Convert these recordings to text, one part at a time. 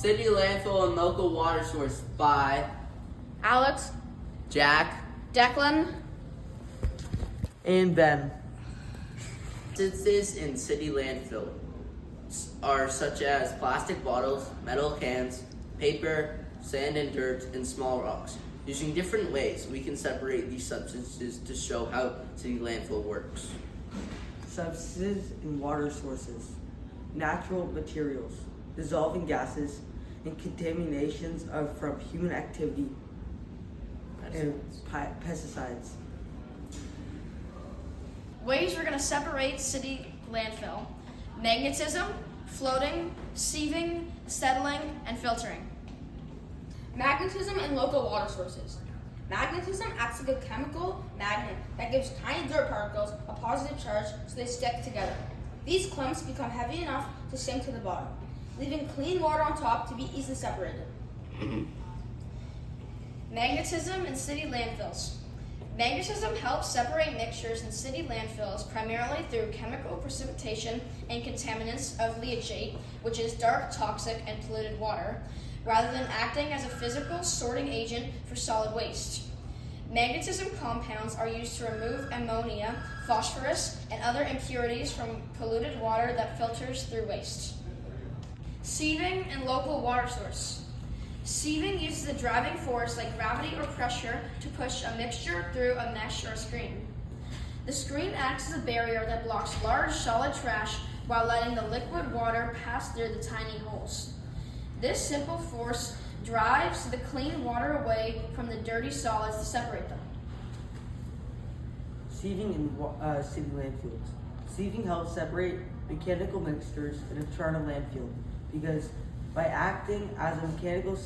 City Landfill and Local Water Source by Alex, Jack, Declan, and Ben. Substances in city landfill are such as plastic bottles, metal cans, paper, sand and dirt, and small rocks. Using different ways, we can separate these substances to show how city landfill works. Substances in water sources, natural materials, dissolving gases, and contaminations from human activity and pesticides. ways we're going to separate city landfill: magnetism, floating, sieving, settling, and filtering. Magnetism and local water sources. Magnetism acts like a chemical magnet that gives tiny dirt particles a positive charge so they stick together. These clumps become heavy enough to sink to the bottom, leaving clean water on top to be easily separated. Magnetism in city landfills. Magnetism helps separate mixtures in city landfills primarily through chemical precipitation and contaminants of leachate, which is dark, toxic, and polluted water, rather than acting as a physical sorting agent for solid waste. Magnetism compounds are used to remove ammonia, phosphorus, and other impurities from polluted water that filters through waste. Sieving and local water source. Sieving uses a driving force like gravity or pressure to push a mixture through a mesh or a screen. The screen acts as a barrier that blocks large solid trash while letting the liquid water pass through the tiny holes. This simple force drives the clean water away from the dirty solids to separate them. Sieving in city landfills. Sieving helps separate mechanical mixtures in a charnel landfill because by acting as a mechanical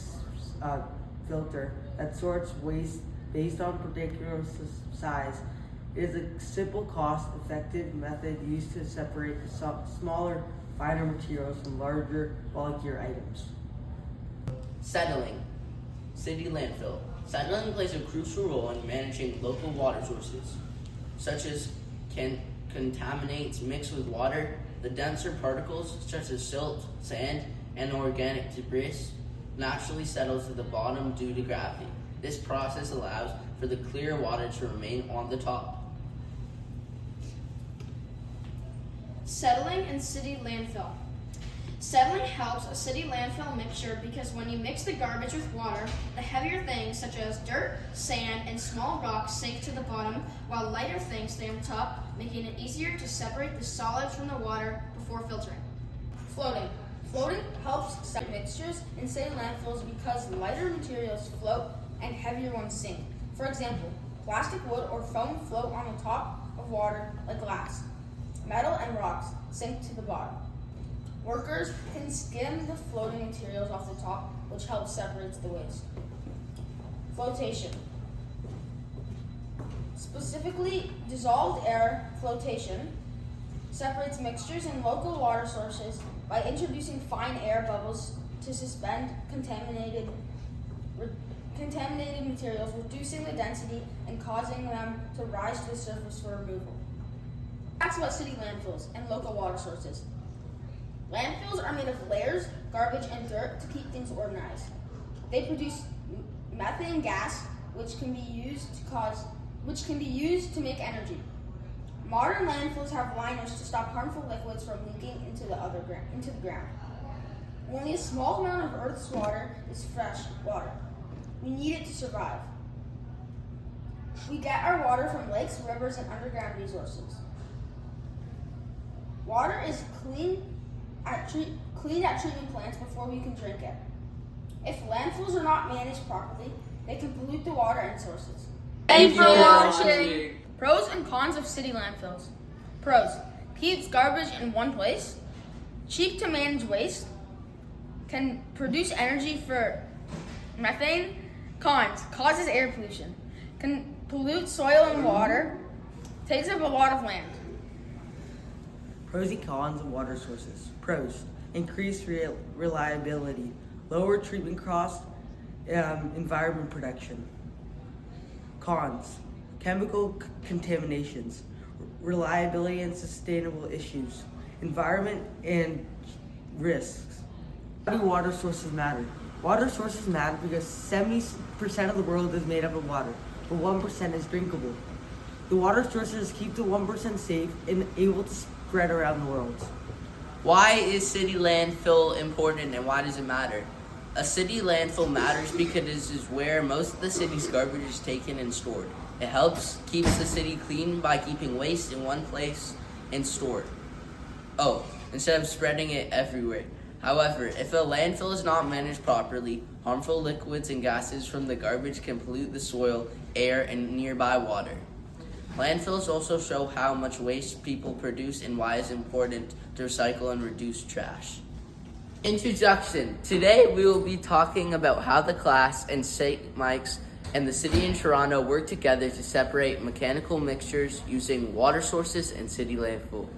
filter that sorts waste based on particular size, it is a simple, cost-effective method used to separate smaller, finer materials from larger, bulkier items. Settling. City landfill. Settling plays a crucial role in managing local water sources, such as contaminants mixed with water. The denser particles, such as silt, sand, and organic debris, naturally settles to the bottom due to gravity. This process allows for the clear water to remain on the top. Settling in city landfill. Settling helps a city landfill mixture because when you mix the garbage with water, the heavier things such as dirt, sand, and small rocks sink to the bottom, while lighter things stay on top, making it easier to separate the solids from the water before filtering. Floating. Floating helps separate mixtures in city landfills because lighter materials float and heavier ones sink. For example, plastic, wood, or foam float on the top of water like glass. Metal and rocks sink to the bottom. Workers can skim the floating materials off the top, which helps separate the waste. Flotation. Specifically, dissolved air flotation separates mixtures in local water sources by introducing fine air bubbles to suspend contaminated materials, reducing the density and causing them to rise to the surface for removal. Facts about city landfills and local water sources. Landfills are made of layers, garbage, and dirt to keep things organized. They produce methane gas, which can be used to make energy. Modern landfills have liners to stop harmful liquids from leaking into the ground. Only a small amount of Earth's water is fresh water. We need it to survive. We get our water from lakes, rivers, and underground resources. Water is clean at treatment plants before we can drink it. If landfills are not managed properly, they can pollute the water and sources. Thanks for watching. Pros and cons of city landfills. Pros: keeps garbage in one place, cheap to manage waste, can produce energy for methane. Cons: causes air pollution, can pollute soil and water, takes up a lot of land. Pros and cons of water sources. Pros: increased reliability, lower treatment costs, environment protection. Cons: chemical contaminations, reliability and sustainable issues, environment and risks. Why do water sources matter? Water sources matter because 70% of the world is made up of water, but 1% is drinkable. The water sources keep the 1% safe and able to spread around the world. Why is city landfill important and why does it matter? A city landfill matters because it is where most of the city's garbage is taken and stored. It keeps the city clean by keeping waste in one place and stored. Instead of spreading it everywhere. However, if a landfill is not managed properly, harmful liquids and gases from the garbage can pollute the soil, air, and nearby water. Landfills also show how much waste people produce and why it's important to recycle and reduce trash. Introduction. Today we will be talking about how the class and St. Mike's and the city in Toronto work together to separate mechanical mixtures using water sources and city landfill.